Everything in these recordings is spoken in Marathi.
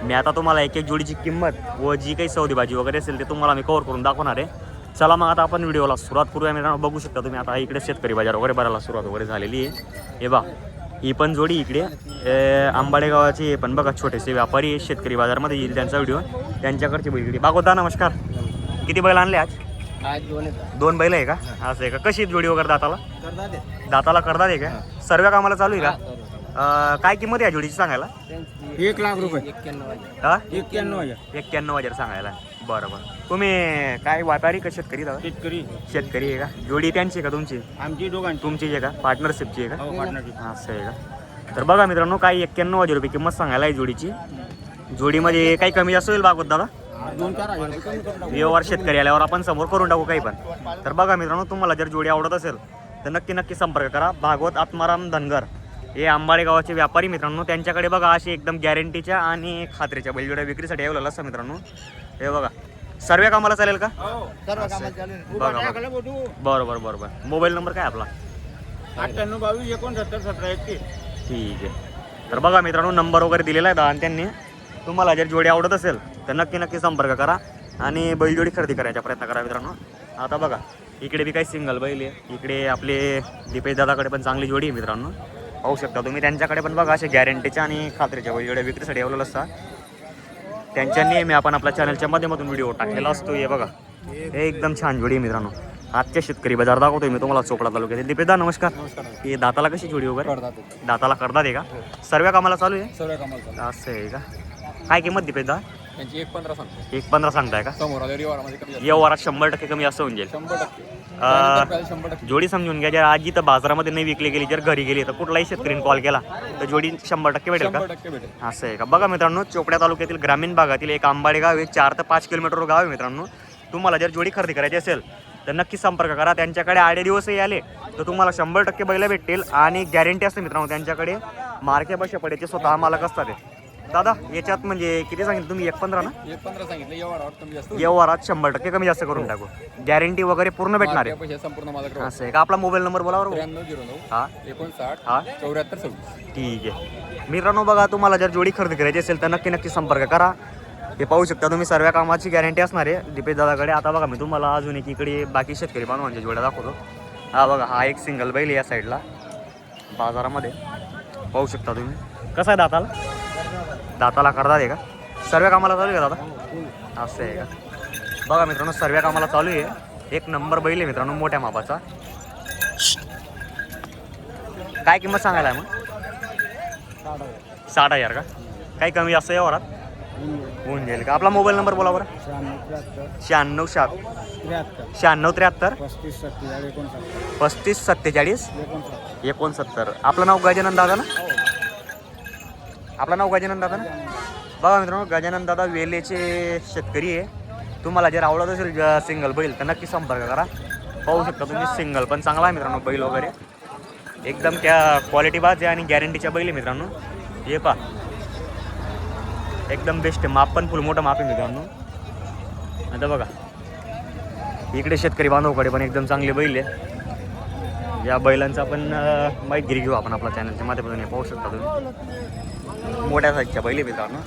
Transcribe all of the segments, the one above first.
मी आता तुम्हाला एक एक जोडीची किंमत व जी काही सौदी भाजी वगैरे असेल ते तुम्हाला मी कव्हर करून दाखवणार आहे. चला मग आता आपण व्हिडिओला सुरुवात करूया. मित्रांनो बघू शकता तुम्ही आता इकडे शेतकरी बाजार वगैरे भरायला सुरुवात वगैरे झालेली आहे. हे बा ही पण जोडी इकडे आंबाडे गावाची पण बघा छोटेसे व्यापारी शेतकरी बाजारमध्ये येईल त्यांचा व्हिडिओ. त्यांच्याकडची बैल इकडे बागोदा नमस्कार. किती बैल आणले आज? दोन बैल आहे का? असं आहे का? कशी जोडी वगैरे दाताला करतात आहे का? सर्व कामाला चालू आहे का? काय किंमत आहे जोडीची सांगायला? 1 लाख रुपये. 91,000 सांगायला. बरोबर. तुम्ही काय व्यापारी का शेतकरी? शेतकरी आहे का? जोडी त्यांची का तुमची? आमची दोघांची. तुमची आहे का? पार्टनरशिपची आहे का? पार्टनरशिप. असं आहे का? तर बघा मित्रांनो काही 91,000 रुपये किंमत सांगायला आहे जोडीची. जोडीमध्ये काही कमी जास्त होईल बागोत दादा? 2-4 व्यवहार शेतकरी आल्यावर आपण समोर करून टाकू काही पण. तर बघा मित्रांनो तुम्हाला जर जोडी आवडत असेल तर नक्की संपर्क करा. भागवत आत्माराम धनगर हे आंबाडे गावाचे व्यापारी मित्रांनो. त्यांच्याकडे बघा अशी एकदम गॅरंटीच्या आणि खात्रीच्या बैलजोड्या विक्रीसाठी यावलेला असं मित्रांनो. हे बघा सर्व कामाला चालेल का? बघा बरोबर. मोबाईल नंबर काय आपला? 9822691731. ठीक आहे. तर बघा मित्रांनो नंबर वगैरे दिलेला आहे आणि त्यांनी. तुम्हाला जर जोडी आवडत असेल तर नक्की संपर्क करा आणि बैलजोडी खरेदी करायचा प्रयत्न करा मित्रांनो. आता बघा इकडे बी काही सिंगल बैल आहे. इकडे आपले दीपेश दादाकडे पण चांगली जोडी आहे मित्रांनो. पाहू शकता तुम्ही त्यांच्याकडे पण बघा असे गॅरंटीच्या आणि खात्रीच्या बैलजोड्या विक्रीसाठी यावलेलं असतात. त्यांच्या नेहमी आपण आपल्या चॅनलच्या माध्यमातून व्हिडिओ टाकलेला असतो. हे बघा हे एकदम छान जोडी आहे मित्रांनो. आजच्या शेतकरी बाजार दाखवतोय मी तुम्हाला चोपडा तालुक्यात. दीपेश दा नमस्कार. हे दाताला कशी जोडी वगैरे? दाताला करतात आहे का? सर्व कामाला चालू आहे? असं आहे का? काय किंमत दीपेश दा? 1,15 सांगताय का? व्यवहारात 100% कमी असं होऊन जाईल. जोडी समजून घ्या. जर आज तर बाजारामध्ये नाही विकली गेली, जर घरी गेली तर कुठलाही शेतकरीने कॉल केला तर जोडी 100% भेटेल का? असं आहे का? बघा मित्रांनो चोपड्या तालुक्यातील ग्रामीण भागातील एक आंबाडे गाव आहे. 4 ते 5 किलोमीटरवर गाव आहे मित्रांनो. तुम्हाला जर जोडी खरेदी करायची असेल तर नक्की संपर्क करा. त्यांच्याकडे आडे दिवसही आले तर तुम्हाला 100% बैल भेटतील आणि गॅरंटी असते मित्रांनो त्यांच्याकडे. मार्के बशा पडेचे स्वतः मालक असतात. दादा याच्यात म्हणजे किती सांगितलं तुम्ही? 1,15 ना? 1,15 सांगितलं. व्यवहारात 100% कमी जास्त करून टाकू. गॅरंटी वगैरे पूर्ण भेटणार आहे. असं आहे का? आपला मोबाईल नंबर बोला बरोबर. 9309 हा 59 हा 74 ठीक आहे मित्रांनो. बघा तुम्हाला जर जोडी खरेदी करायची असेल तर नक्की संपर्क करा. हे पाहू शकता तुम्ही सर्व कामाची गॅरंटी असणार आहे दीपेश दादाकडे. आता बघा मी तुम्हाला अजून एक इकडे बाकी शेतकरी बांधवांच्या जोड्या दाखवतो. हा बघा हा एक सिंगल बैल या साईडला बाजारामध्ये पाहू शकता तुम्ही. कसं आहे दाताला करतात आहे का? सर्व कामाला चालू आहे का दादा? असं आहे का? बघा मित्रांनो सर्व कामाला चालू आहे. एक नंबर बैल आहे मित्रांनो मोठ्या मापाचा. काय किंमत सांगायला आहे मग? 60,000 का? काही कमी जास्त यावरात होऊन जाईल का? आपला मोबाईल नंबर बोला बरं. 96 93 35 47 69. आपलं नाव गजानन दादा ना? आपलं नाव गजानन दादा ना? बघा मित्रांनो गजानन दादा वेलेचे शेतकरी आहे. तुम्हाला जर आवडत असेल सिंगल बैल तर नक्की संपर्क करा. पाहू शकता तुम्ही सिंगल पण चांगला आहे मित्रांनो बैल वगैरे. एकदम त्या क्वालिटी बाज आहे आणि गॅरंटीच्या बैल आहे मित्रांनो. हे पा एकदम बेस्ट आहे. माप पण फुल मोठं माप आहे मित्रांनो. आता बघा इकडे शेतकरी बांधवकडे पण एकदम चांगले बैल आहे. या बैलांचा आपण माहिती घेऊ आपण आपल्या चॅनलच्या माध्यमातून. हे पाहू शकता तुम्ही मोठ्या साईजच्या बैल आहे मित्रांनो.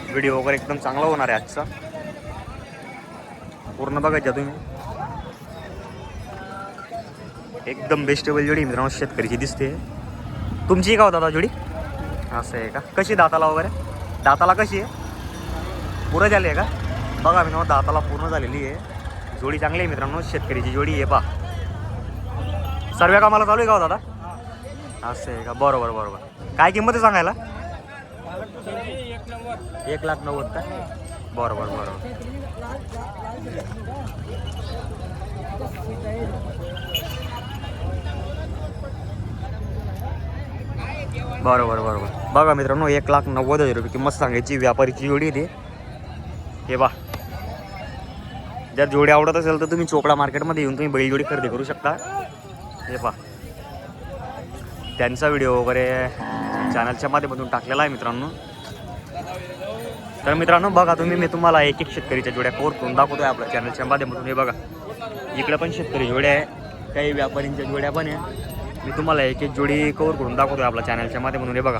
व्हिडिओ वगैरे एकदम चांगला होणार आहे आजचा. पूर्ण बघायचा तुम्ही. एकदम बेस्ट बैल जोडी मित्रांनो शेतकरीची दिसते. तुमची का हो दादा जोडी? असं आहे का? कशी दाताला वगैरे? दाताला कशी आहे? पूर्ण झाली आहे का? बघा मित्रांनो दाताला पूर्ण झालेली आहे. जोडी चांगली आहे मित्रांनो शेतकरीची जोडी आहे. पा सर्व कामाला चालू आहे का हो दादा? असं आहे का? बरोबर. काय किंमत आहे सांगायला? 1,90,000 का? बरोबर. बघा मित्रांनो 1,90,000 रुपये किंमत सांगायची व्यापारीची जोडी आहे. हे बा जर जोडी आवडत असेल तर तुम्ही चोपडा मार्केटमध्ये येऊन तुम्ही बैल जोडी खरेदी करू शकता. हे पा त्यांचा व्हिडिओ वगैरे चॅनलच्या माध्यमातून टाकलेला आहे मित्रांनो. तर मित्रांनो बघा तुम्ही मी तुम्हाला एक शेतकरीच्या जोड्या कव्हर करून दाखवतोय आपल्या चॅनलच्या माध्यमातून. हे बघा इकडे पण शेतकरी जोड्या आहे, काही व्यापारींच्या जोड्या पण आहे. मी तुम्हाला एक जोडी कव्हर करून दाखवतोय आपल्या चॅनलच्या माध्यमातून. हे बघा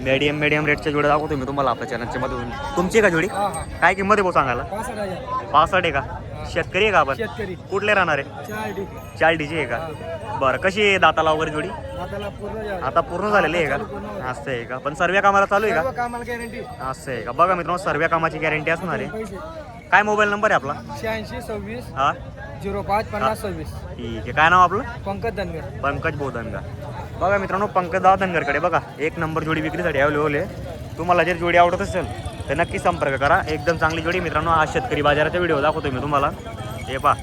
मीडियम रेटच्या जोड्या दाखवतो मी तुम्हाला आपल्या चॅनलच्या मधून. तुमची का जोडी काय किंमत आहे भाऊ सांगायला? 65 आहे का? शेतकरी आहे का आपण? शेतकरी कुठले राहणार आहे? चालडीची आहे का? बरं, कशी आहे दाताला वगैरे जोडी? आता पूर्ण झालेली आहे का? असं आहे का? पण सर्व कामाला चालू आहे का? कामाला गॅरंटी असं आहे का? बघा मित्रांनो, सर्व कामाची गॅरंटी असणार आहे. काय मोबाईल नंबर आहे आपला? 86 26 हा 05 50 26. ठीक आहे. काय नाव आपलं? पंकज धनगर. पंकज बोधनगा. बघा मित्रांनो, पंकज धनगरकडे बघा एक नंबर जोडी विक्रीसाठी अवेलेबल आहे. तुम्हाला जर जोडी आवडत असेल तर नक्की संपर्क करा. एकदम चांगली जोडी मित्रांनो. आज शेतकरी बाजाराचा व्हिडिओ दाखवतो मी तुम्हाला. हे पहा,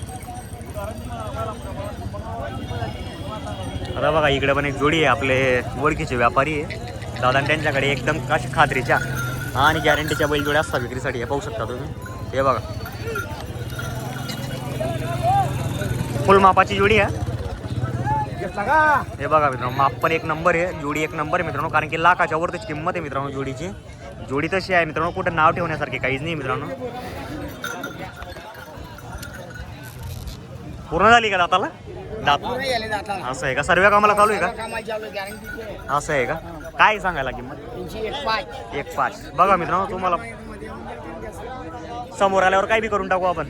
आता बघा इकडे पण एक जोडी आहे. आपले ओळखीचे व्यापारी आहे दादा, त्यांच्याकडे एकदम अशी खात्रीच्या आणि गॅरंटीच्या बैलजोड्या असतात विक्रीसाठी. हे पाहू शकता तुम्ही. हे बघा, फुल मापाची जोडी आहे. हे बघा मित्रांनो, माप पण एक नंबर आहे, जोडी एक नंबर आहे मित्रांनो. कारण की लाखाच्या वरतीच किंमत आहे मित्रांनो जोडीची. जोडी तशी आहे मित्रांनो, कुठे नाव ठेवण्यासारखे काहीच नाही मित्रांनो. पूर्ण झाली का दाताला? दात असं आहे का? सर्व कामाला चालू आहे का? असं आहे का? काय सांगायला किंमत? 1.5. बघा मित्रांनो, तुम्हाला समोर आल्यावर काही बी करून टाकू आपण.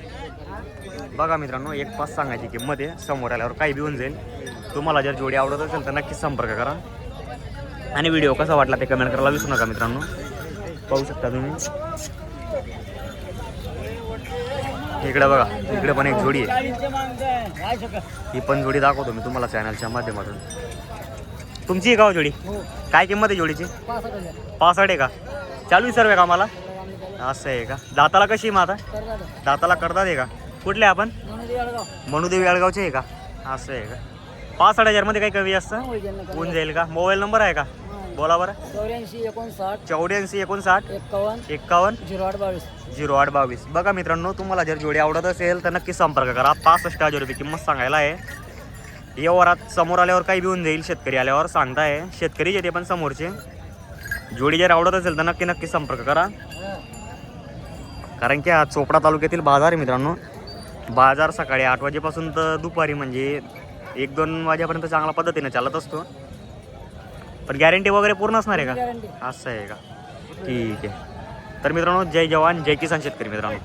बघा मित्रांनो, 1.5 सांगायची किंमत आहे. समोर आल्यावर काही बी होऊन जाईल. तुम्हाला जर जोडी आवडत असेल तर नक्कीच संपर्क करा. आणि व्हिडिओ कसा वाटला ते कमेंट करायला विसरू नका मित्रांनो. पाहू शकता तुम्ही. इकडे बघा, इकडे पण एक जोडी आहे. ही पण जोडी दाखवतो मी तुम्हाला चॅनलच्या माध्यमातून. तुमची आहे का जोडी? काय किंमत आहे जोडीची? 65 आहे का? चालू आहे सर्व कामाला? असं आहे का? दाताला कशी मग आता? दाताला करतात आहे का? कुठले आपण? मनुदेवी आळगावचे आहे का? असं आहे का? 65,000 मध्ये काही कमी जास्त होऊन जाईल का? मोबाईल नंबर आहे का? बोला बरं. 84 59 51 0822. बघा मित्रांनो, तुम्हाला जर जोडी आवडत असेल तर नक्की संपर्क करा. 65,000 रुपये किंमत सांगायला आहे. व्यवहारात समोर आल्यावर काही बी होऊन जाईल. शेतकरी आल्यावर सांगताय, शेतकरी जे ते पण समोरचे. जोडी जर आवडत असेल तर नक्की संपर्क करा. कारण की हा चोपडा तालुक्यातील बाजार आहे मित्रांनो. बाजार सकाळी 8 वाजेपासून तर दुपारी म्हणजे 1-2 वाजेपर्यंत चांगल्या पद्धतीने चालत असतो. पण गॅरंटी वगैरे पूर्ण असणार आहे का? असं आहे का? ठीक आहे. तर मित्रांनो, जय जवान जय किसान शेतकरी मित्रांनो.